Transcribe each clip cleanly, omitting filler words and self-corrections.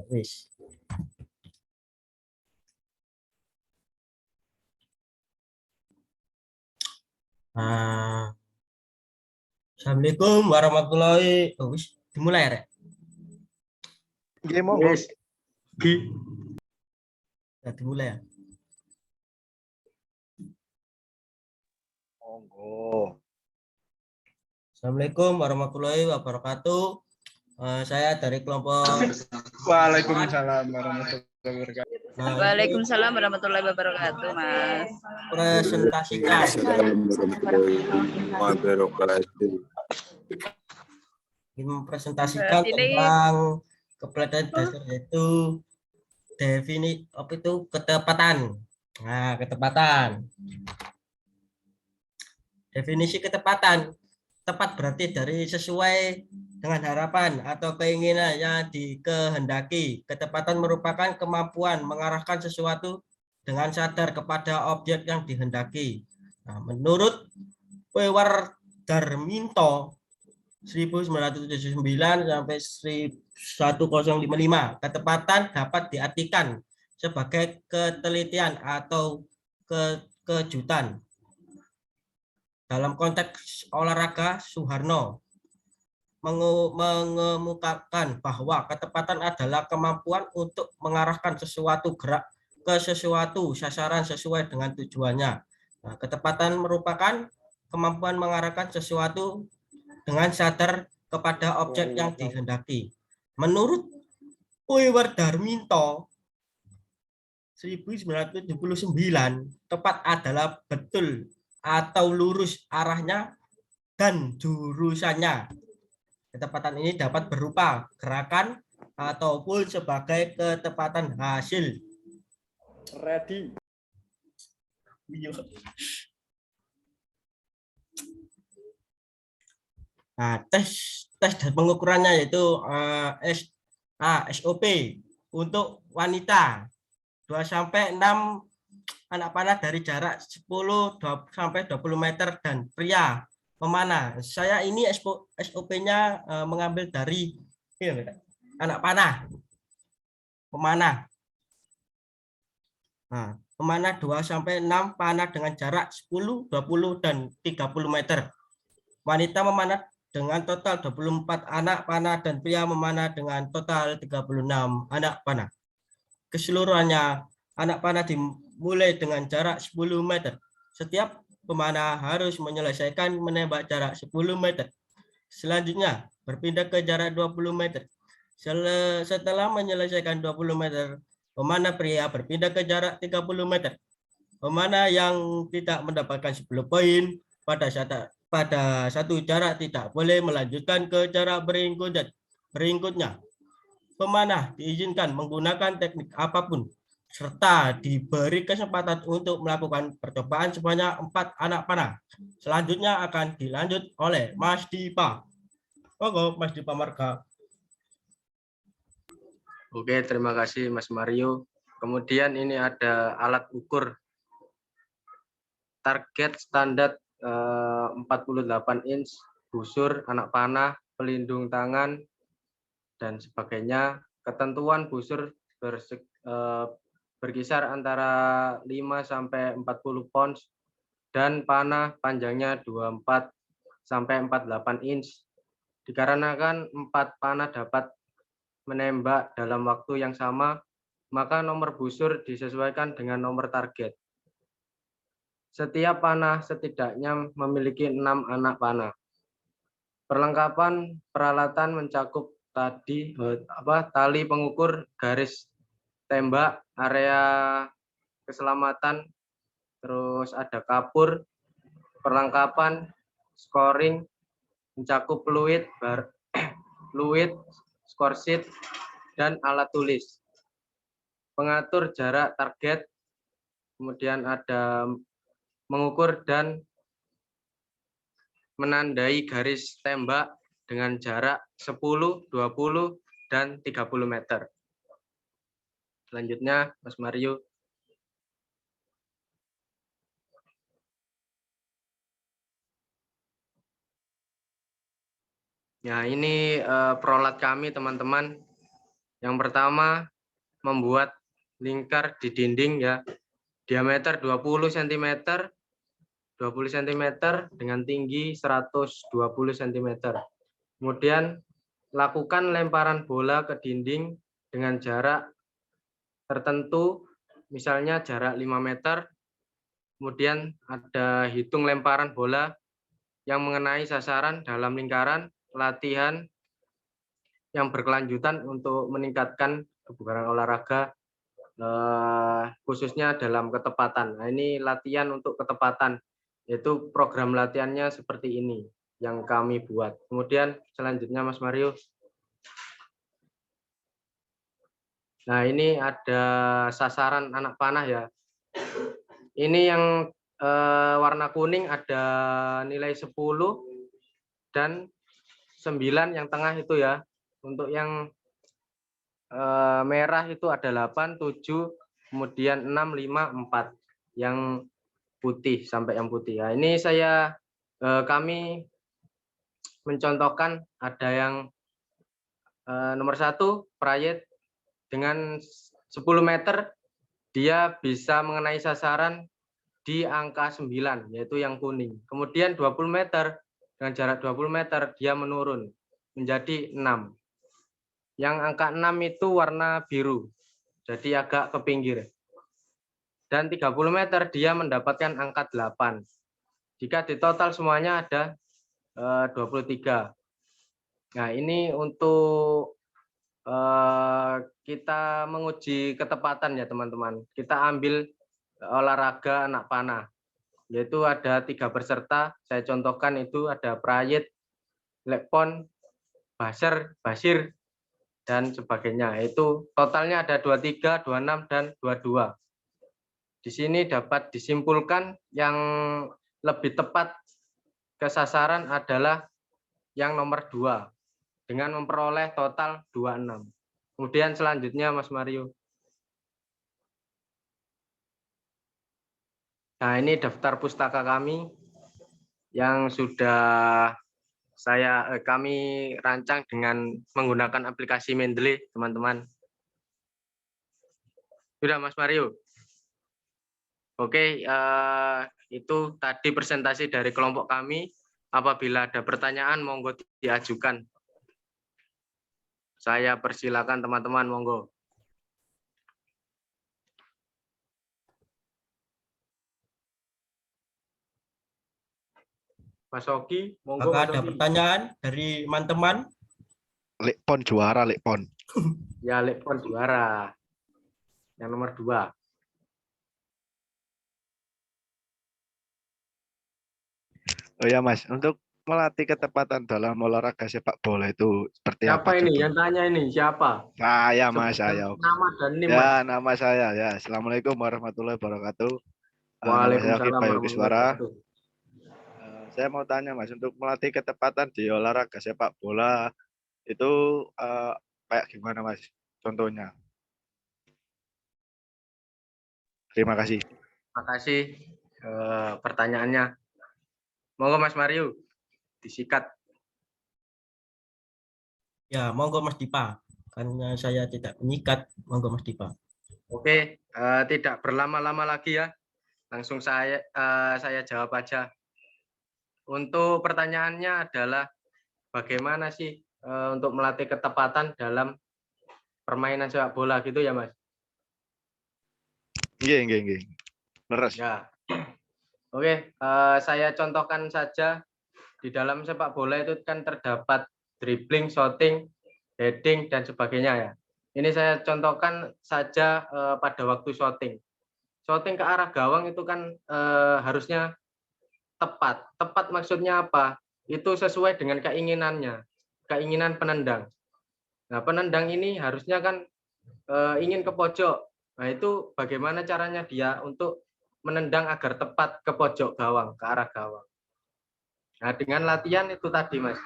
Wis. Assalamualaikum warahmatullahi. Wis dimulai ya, Rek? Nggih, monggo. Wis. Gi. Ya, dimulai ya. Monggo. Assalamualaikum warahmatullahi wabarakatuh. Saya dari kelompok Waalaikumsalam warahmatullahi wabarakatuh. Waalaikumsalam warahmatullahi wabarakatuh, Mas. presentasikan mempresentasikan Berarti ini- tentang kepelatihan dasar yaitu apa itu ketepatan. Nah, ketepatan. Definisi ketepatan. Tepat berarti dari sesuai dengan harapan atau keinginan yang dikehendaki. Ketepatan merupakan kemampuan mengarahkan sesuatu dengan sadar kepada objek yang dihendaki. Nah, menurut Darminto 1979 sampai 1055, ketepatan dapat diartikan sebagai ketelitian atau kejutan. Dalam konteks olahraga, Soeharno mengemukakan bahwa ketepatan adalah kemampuan untuk mengarahkan sesuatu gerak ke sesuatu sasaran sesuai dengan tujuannya. Nah, ketepatan merupakan kemampuan mengarahkan sesuatu dengan sadar kepada objek yang dihendaki. Menurut Darminto 1979, tepat adalah betul atau lurus arahnya dan jurusannya. Ketepatan ini dapat berupa gerakan ataupun sebagai ketepatan hasil. Ready. Nah, tes dan pengukurannya yaitu SOP untuk wanita 2 sampai 6 anak panah dari jarak 10 sampai 20 meter dan pria memanah. Saya ini SOP-nya mengambil dari anak panah pemanah. Nah, pemanah 2 sampai 6 panah dengan jarak 10, 20 dan 30 meter. Wanita memanah dengan total 24 anak panah dan pria memanah dengan total 36 anak panah. Keseluruhannya anak panah dimulai dengan jarak 10 meter. Setiap pemanah harus menyelesaikan menembak jarak 10 meter. Selanjutnya berpindah ke jarak 20 meter. Setelah menyelesaikan 20 meter, pemanah pria berpindah ke jarak 30 meter. Pemanah yang tidak mendapatkan 10 poin pada satu jarak tidak boleh melanjutkan ke jarak berikutnya. Pemanah diizinkan menggunakan teknik apapun serta diberi kesempatan untuk melakukan percobaan sebanyak 4 anak panah. Selanjutnya akan dilanjut oleh Mas Dipa. Monggo Mas Dipa Marga. Oke, terima kasih Mas Mario. Kemudian ini ada alat ukur target standar 48 inch, busur, anak panah, pelindung tangan, dan sebagainya. Ketentuan busur berkisar antara 5 sampai 40 pounds dan panah panjangnya 24 sampai 48 inch. Dikarenakan 4 panah dapat menembak dalam waktu yang sama, maka nomor busur disesuaikan dengan nomor target. Setiap panah setidaknya memiliki 6 anak panah. Perlengkapan peralatan mencakup tali pengukur, garis tembak, area keselamatan, terus ada kapur, perlengkapan, scoring, mencakup fluid, score sheet, dan alat tulis. Pengatur jarak target, kemudian ada mengukur dan menandai garis tembak dengan jarak 10, 20, dan 30 meter. Selanjutnya, Mas Mario. Nah, ini prolat kami, teman-teman. Yang pertama, membuat lingkar di dinding ya, diameter 20 cm, 20 cm dengan tinggi 120 cm. Kemudian lakukan lemparan bola ke dinding dengan jarak tertentu, misalnya jarak 5 meter. Kemudian ada hitung lemparan bola yang mengenai sasaran dalam lingkaran, latihan yang berkelanjutan untuk meningkatkan kebugaran olahraga, khususnya dalam ketepatan. Nah, ini latihan untuk ketepatan, yaitu program latihannya seperti ini yang kami buat. Kemudian selanjutnya Mas Mario. Nah, ini ada sasaran anak panah ya. Ini yang warna kuning ada nilai 10 dan 9 yang tengah itu ya. Untuk yang merah itu ada 8, 7, kemudian 6, 5, 4. Yang putih sampai yang putih. Nah, ini kami mencontohkan ada yang nomor 1 Prayet dengan 10 meter dia bisa mengenai sasaran di angka 9, yaitu yang kuning. Kemudian 20 meter, dengan jarak 20 meter, dia menurun menjadi 6. Yang angka 6 itu warna biru, jadi agak ke pinggir. Dan 30 meter, dia mendapatkan angka 8. Jika ditotal semuanya ada 23. Nah, ini untuk kita menguji ketepatan ya teman-teman. Kita ambil olahraga anak panah, yaitu ada 3 peserta. Saya contohkan itu ada Prayit, Lekpon, Basir, dan sebagainya. Itu totalnya ada 23, 26, dan 22. Di sini dapat disimpulkan yang lebih tepat ke sasaran adalah yang nomor 2 dengan memperoleh total 26. Kemudian selanjutnya Mas Mario. Nah, ini daftar pustaka kami yang sudah kami rancang dengan menggunakan aplikasi Mendeley, teman-teman. Sudah, Mas Mario. Oke, itu tadi presentasi dari kelompok kami. Apabila ada pertanyaan, monggo diajukan. Saya persilakan teman-teman, monggo. Mas Oki, monggo. Apakah Mas ada Oki. pertanyaan dari teman-teman? Lekpon juara, Lekpon. Ya, Lekpon juara. Yang nomor 2. Oh ya Mas, untuk melatih ketepatan dalam olahraga sepak bola itu seperti Siapa apa ini? contohnya? Yang tanya ini siapa? Saya Mas, Sebutkan saya. nama dan ini, Mas. Ya, nama saya ya. Assalamualaikum warahmatullahi wabarakatuh. Nama saya Oki Waalaikumsalam Bayu warahmatullahi Kiswara. wabarakatuh. Saya mau tanya Mas, untuk melatih ketepatan di olahraga sepak bola itu kayak gimana Mas? Contohnya. Terima kasih. Terima kasih pertanyaannya. Monggo Mas Mario, disikat. Ya, monggo Mas Dipa. Karena saya tidak menyikat, monggo Mas Dipa. Oke, tidak berlama-lama lagi ya. Langsung saya jawab aja. Untuk pertanyaannya adalah bagaimana sih untuk melatih ketepatan dalam permainan sepak bola gitu ya, Mas? Nggih. Leres. Ya. Oke, saya contohkan saja. Di dalam sepak bola itu kan terdapat dribbling, shooting, heading, dan sebagainya ya. Ini saya contohkan saja pada waktu shooting. Shooting ke arah gawang itu kan harusnya tepat. Tepat maksudnya apa? Itu sesuai dengan keinginannya, keinginan penendang. Nah, penendang ini harusnya kan ingin ke pojok. Nah, itu bagaimana caranya dia untuk menendang agar tepat ke pojok gawang, ke arah gawang. Nah, dengan latihan itu tadi, Mas.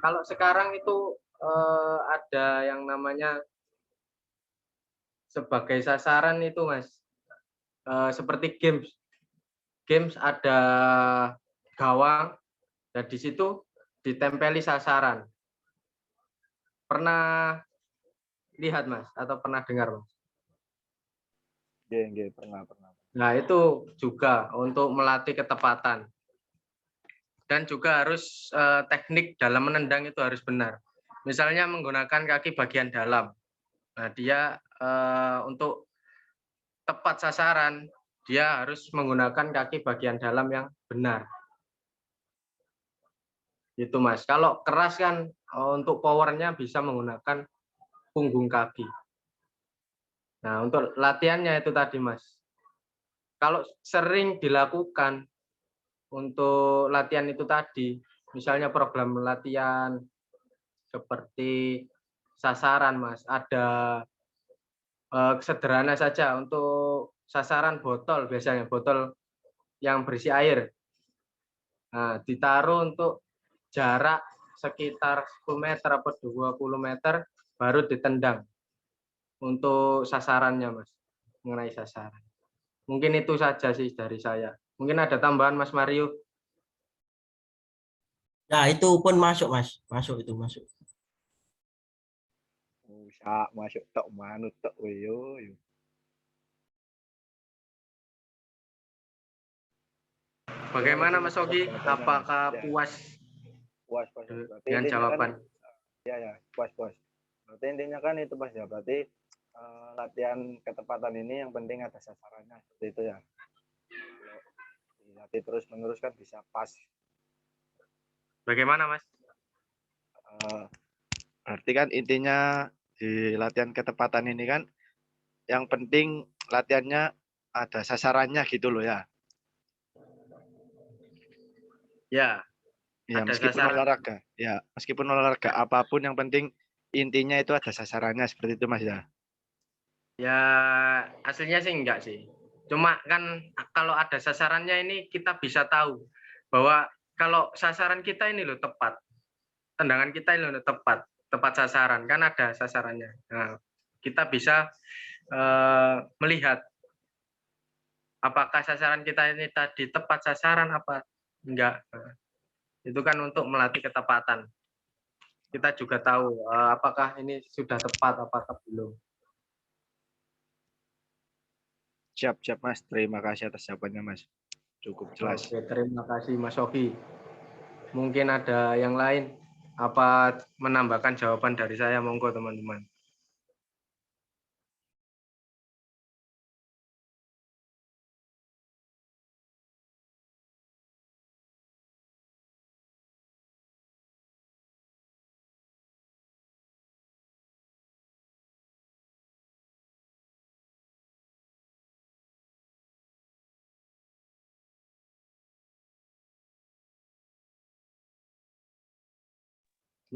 Kalau sekarang itu ada yang namanya sebagai sasaran itu, Mas. Seperti games. Games ada gawang dan di situ ditempeli sasaran. Pernah lihat Mas atau pernah dengar Mas? Nggih, pernah. Nah, itu juga untuk melatih ketepatan. Dan juga harus teknik dalam menendang itu harus benar. Misalnya menggunakan kaki bagian dalam. Nah, dia untuk tepat sasaran, dia harus menggunakan kaki bagian dalam yang benar. Itu Mas. Kalau keras kan untuk powernya bisa menggunakan punggung kaki. Nah, untuk latihannya itu tadi Mas. Kalau sering dilakukan untuk latihan itu tadi, misalnya program latihan seperti sasaran Mas, ada sederhana saja untuk sasaran botol, biasanya botol yang berisi air. Nah, ditaruh untuk jarak sekitar 10 meter atau 20 meter baru ditendang untuk sasarannya Mas, mengenai sasaran. Mungkin itu saja sih dari saya. Mungkin ada tambahan Mas Mario. Nah, itu pun masuk, Mas. Masuk itu, masuk. Sak masuk tok manut tok yo. Bagaimana Mas Ogi? Apakah puas Puas. Berarti dengan intinya jawaban? Kan, ya, puas. Berarti intinya kan itu Mas ya. Berarti latihan ketepatan ini yang penting ada sasarannya seperti itu ya. Kalau dilatih terus menerus kan bisa pas. Bagaimana Mas? Berarti kan intinya di latihan ketepatan ini kan yang penting latihannya ada sasarannya gitu loh ya. Ya, Ya, ada meskipun sasaran. olahraga. Ya, meskipun olahraga apapun yang penting intinya itu ada sasarannya seperti itu Mas ya. Ya, aslinya sih enggak sih. Cuma kan kalau ada sasarannya ini kita bisa tahu bahwa kalau sasaran kita ini loh tepat. Tendangan kita ini loh tepat sasaran, kan ada sasarannya. Nah, kita bisa melihat apakah sasaran kita ini tadi tepat sasaran apa enggak. Nah, itu kan untuk melatih ketepatan. Kita juga tahu apakah ini sudah tepat apakah belum. Siap Mas. Terima kasih atas jawabannya Mas. Cukup jelas. Oke, terima kasih Mas Ogi. Mungkin ada yang lain apa menambahkan jawaban dari saya, monggo teman-teman.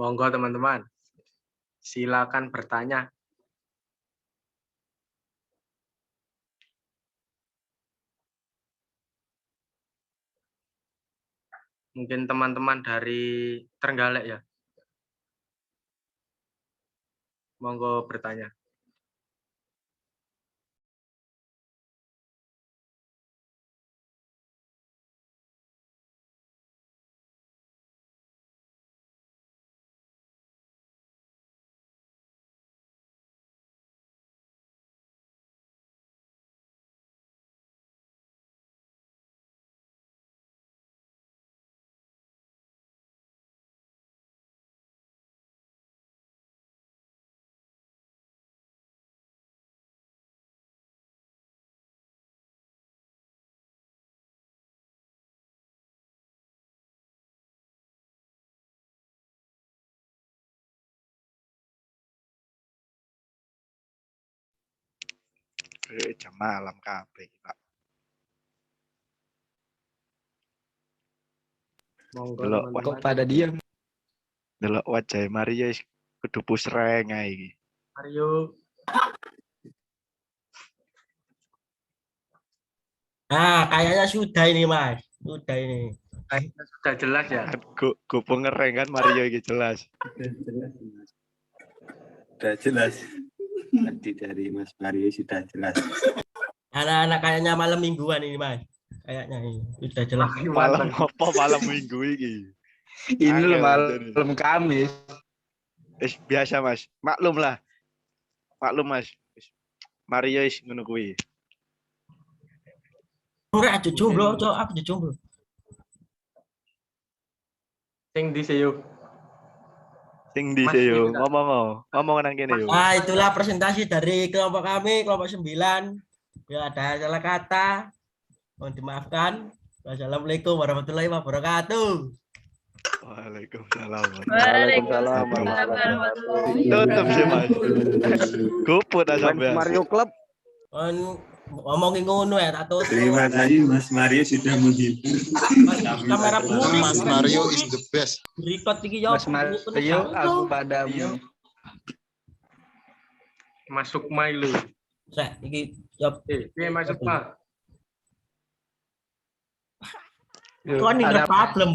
Monggo teman-teman. Silakan bertanya. Mungkin teman-teman dari Trenggalek ya. Monggo bertanya. Jam malam kabeh, Pak. Monggo Delok teman-teman. Kok pada diam? Delok wajah Mario kudu pusreng ae iki. Mario. Nah, kayaknya sudah ini, Mas. Sudah ini. Sudah jelas ya. Go ngereng kan Mario iki jelas. Sudah jelas. Tadi dari Mas Mario sudah jelas. Anak-anak kayaknya malam mingguan ini, Mas. Kayaknya ini sudah jelas. Malam apa malam minggu iki? Ini Angel malam Kamis. Biasa Mas. Maklum lah. maklum Mas. Mario is ngono kuwi. Ora aja jomblo, Cok, aku aja jomblo. Sing di seyo. Sing di Mas, yo ini tak- ngomong nang kene yo. Ah, itulah presentasi dari kelompok kami, kelompok 9. Ya ada salah kata. Mohon dimaafkan. Wassalamualaikum warahmatullahi wabarakatuh. Waalaikumsalam. Waalaikumsalam Tutup warahmatullahi sih Mas. wabarakatuh. Goput dah Fans sampean. Mario Club. Kon ngomongin ngono ya, tak tutup. Terima kasih Mas Mario sudah menghibur. Kamera buri. Mas Mario is the best. Record iki yo. Mas Mario, aku padamu. Masuk Milo. Sek iki yo. Masuk Pak. Kon ini problem.